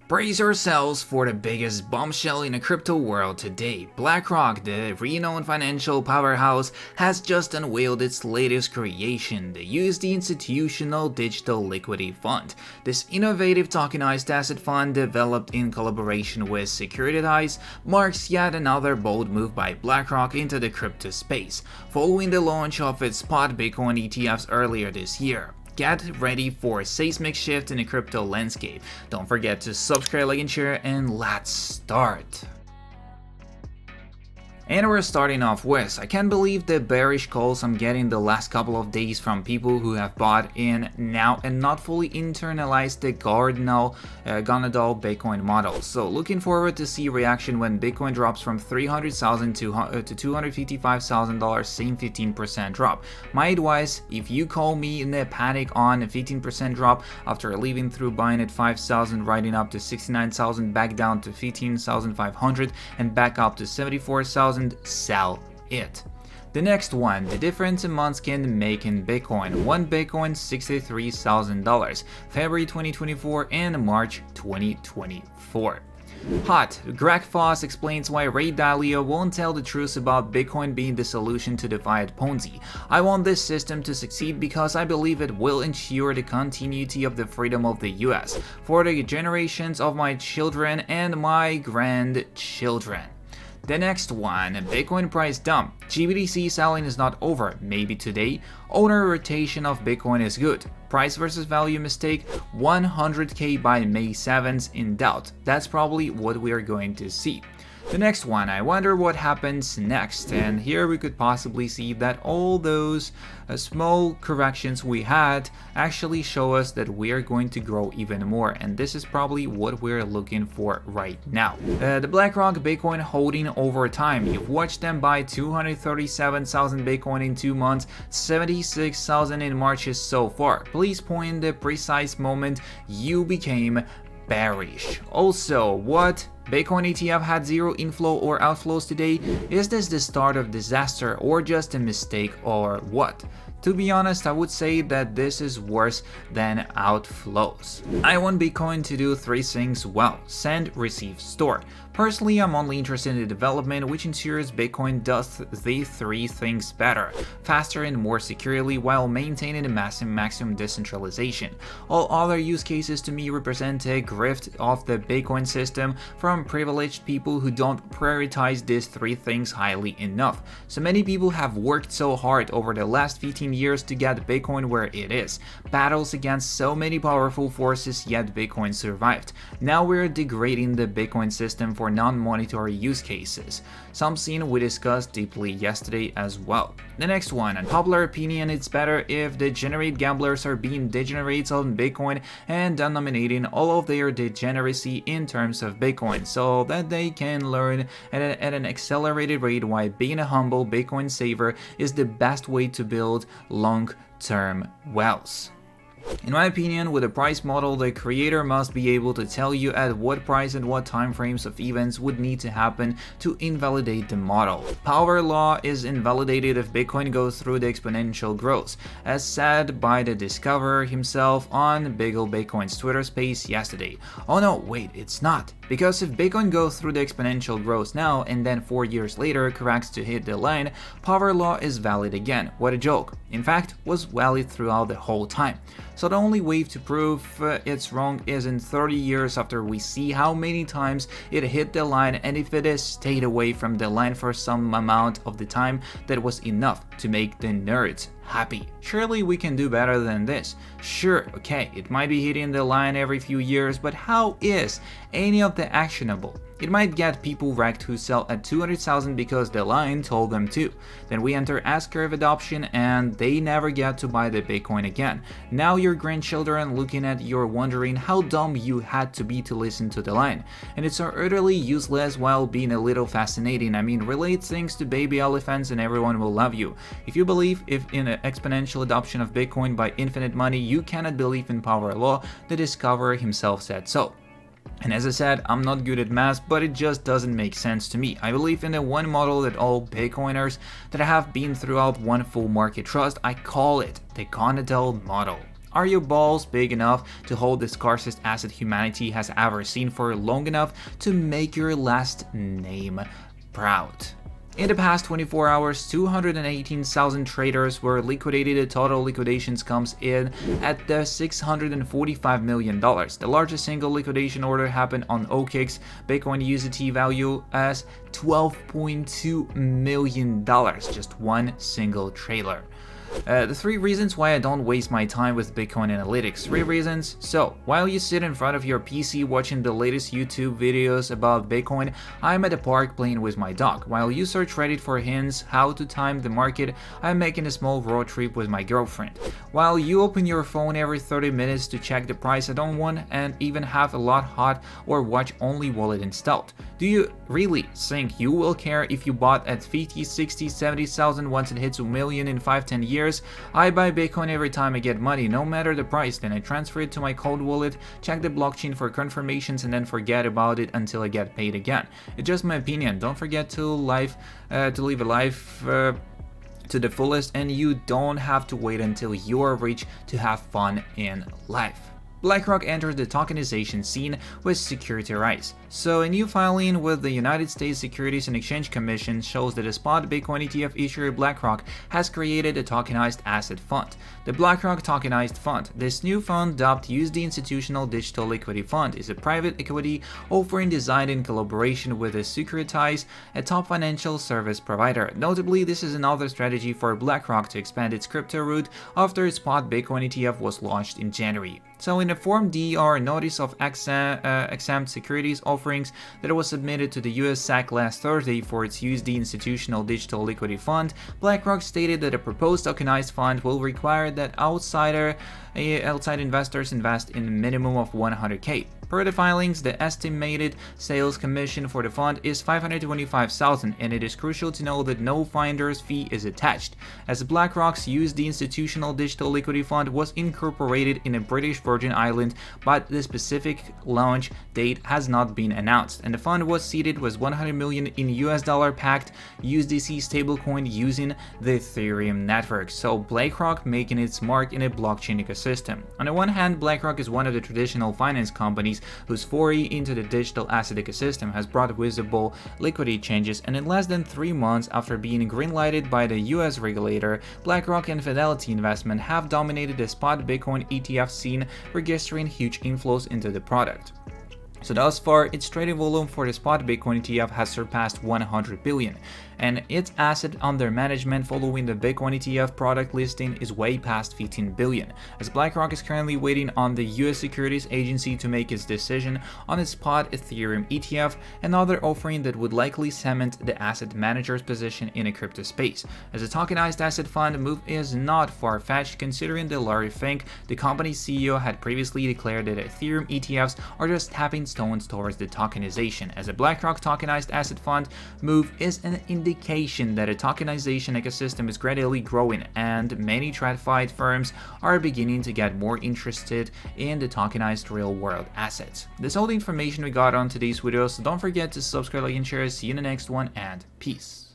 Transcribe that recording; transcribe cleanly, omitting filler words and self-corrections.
Brace yourselves for the biggest bombshell in the crypto world today. Blackrock, the renowned financial powerhouse, has just unveiled its latest creation, the USD Institutional Digital Liquidity Fund. This innovative tokenized asset fund, developed in collaboration with Securitize, marks yet another bold move by Blackrock into the crypto space, following the launch of its spot Bitcoin ETFs earlier this year. Get ready for a seismic shift in the crypto landscape. Don't forget to subscribe, like, and share, and let's start. And we're starting off with, I can't believe the bearish calls I'm getting the last couple of days from people who have bought in now and not fully internalized the Gonadal Bitcoin model. So looking forward to see reaction when Bitcoin drops from $300,000 to $255,000, same 15% drop. My advice, if you call me in a panic on a 15% drop after leaving through buying at 5,000, riding up to 69,000, back down to 15,500, and back up to 74,000, sell it. The next one, the difference a month can make in Bitcoin. One Bitcoin, $63,000, February 2024 and March 2024. Hot. Greg Foss explains why Ray Dalio won't tell the truth about Bitcoin being the solution to the fiat Ponzi. I want this system to succeed because I believe it will ensure the continuity of the freedom of the US for the generations of my children and my grandchildren. The next one, Bitcoin price dump. GBTC selling is not over, maybe today. Owner rotation of Bitcoin is good. Price versus value mistake, 100k by May 7th in doubt. That's probably what we are going to see. The next one, I wonder what happens next, and here we could possibly see that all those small corrections we had actually show us that we are going to grow even more, and this is probably what we're looking for right now. The Blackrock Bitcoin holding over time, you've watched them buy 237,000 Bitcoin in 2 months, 76,000 in March so far. Please point the precise moment you became bearish. Also, what? Bitcoin ETF had zero inflow or outflows today? Is this the start of disaster or just a mistake or what? To be honest, I would say that this is worse than outflows. I want Bitcoin to do 3 things well: send, receive, store. Personally, I'm only interested in the development which ensures Bitcoin does the 3 things better, faster and more securely while maintaining the maximum decentralization. All other use cases to me represent a grift of the Bitcoin system from privileged people who don't prioritize these 3 things highly enough. So many people have worked so hard over the last 15 years to get Bitcoin where it is. Battles against so many powerful forces, yet Bitcoin survived. Now we're degrading the Bitcoin system for non-monetary use cases, something we discussed deeply yesterday as well. The next one, unpopular opinion, it's better if degenerate gamblers are being degenerates on Bitcoin and denominating all of their degeneracy in terms of Bitcoin so that they can learn at an accelerated rate why being a humble Bitcoin saver is the best way to build long-term wealth. In my opinion, with a price model, the creator must be able to tell you at what price and what time frames of events would need to happen to invalidate the model. Power law is invalidated if Bitcoin goes through the exponential growth, as said by the discoverer himself on Biggle Bitcoin's Twitter space yesterday. Oh no, wait, it's not. Because if Bitcoin goes through the exponential growth now and then 4 years later corrects to hit the line, power law is valid again. What a joke. In fact, was valid throughout the whole time. So the only way to prove it's wrong is in 30 years after we see how many times it hit the line, and if it has stayed away from the line for some amount of the time that was enough to make the nerds happy. Surely we can do better than this. Sure, okay, it might be hitting the line every few years, but how is any of the actionable? It might get people wrecked who sell at 200,000 because the line told them to. Then we enter S-curve adoption and they never get to buy the Bitcoin again. Now your grandchildren looking at you wondering how dumb you had to be to listen to the line. And it's utterly useless while being a little fascinating. I mean, relate things to baby elephants and everyone will love you. If you believe in an exponential adoption of Bitcoin by infinite money, you cannot believe in power law. The discoverer himself said so. And as I said, I'm not good at math, but it just doesn't make sense to me. I believe in the one model that all Bitcoiners that have been throughout one full market trust. I call it the Gonadal model. Are your balls big enough to hold the scarcest asset humanity has ever seen for long enough to make your last name proud? In the past 24 hours, 218,000 traders were liquidated. The total liquidations comes in at the $645 million. The largest single liquidation order happened on OKX, Bitcoin USDT value as $12.2 million, just one single trailer. The 3 reasons why I don't waste my time with Bitcoin analytics. 3 reasons. So, while you sit in front of your PC watching the latest YouTube videos about Bitcoin, I'm at the park playing with my dog. While you search Reddit for hints how to time the market, I'm making a small road trip with my girlfriend. While you open your phone every 30 minutes to check the price, I don't want and even have a lot hot or watch only wallet installed. Do you really think you will care if you bought at 50, 60, 70,000 once it hits a million in 5-10 years? I buy Bitcoin every time I get money, no matter the price, then I transfer it to my cold wallet, check the blockchain for confirmations, and then forget about it until I get paid again. It's just my opinion. Don't forget to live a life to the fullest, and you don't have to wait until you are rich to have fun in life. Blackrock entered the tokenization scene with security rise. So a new filing with the United States Securities and Exchange Commission shows that a spot Bitcoin ETF issuer Blackrock has created a tokenized asset fund. The Blackrock Tokenized Fund. This new fund, dubbed USD Institutional Digital Equity Fund, is a private equity offering designed in collaboration with Securitize, a top financial service provider. Notably, this is another strategy for Blackrock to expand its crypto route after its spot Bitcoin ETF was launched in January. So in a Form DR Notice of Exempt Securities Offerings that was submitted to the US SEC last Thursday for its USD Institutional Digital Liquidity Fund, BlackRock stated that a proposed tokenized fund will require that outside investors invest in a minimum of $100K. Per the filings, the estimated sales commission for the fund is $525,000, and it is crucial to know that no finder's fee is attached, as BlackRock's USD Institutional Digital Liquidity Fund was incorporated in a British Virgin Island, but the specific launch date has not been announced, and the fund was seeded with $100 million in US dollar-backed USDC stablecoin using the Ethereum network, so BlackRock making its mark in a blockchain ecosystem. On the one hand, BlackRock is one of the traditional finance companies whose foray into the digital asset ecosystem has brought visible liquidity changes, and in less than 3 months after being greenlighted by the US regulator, BlackRock and Fidelity Investment have dominated the spot Bitcoin ETF scene, registering huge inflows into the product. So thus far, its trading volume for the spot Bitcoin ETF has surpassed 100 billion, and its asset under management following the Bitcoin ETF product listing is way past 15 billion, as BlackRock is currently waiting on the US Securities Agency to make its decision on its spot Ethereum ETF, another offering that would likely cement the asset manager's position in a crypto space. As a tokenized asset fund, move is not far-fetched considering that Larry Fink, the company's CEO, had previously declared that Ethereum ETFs are just stepping stones towards the tokenization. As a BlackRock tokenized asset fund, move is an indication that a tokenization ecosystem is gradually growing, and many TradFi firms are beginning to get more interested in the tokenized real-world assets. That's all the information we got on today's video, so don't forget to subscribe, like, and share. See you in the next one, and peace.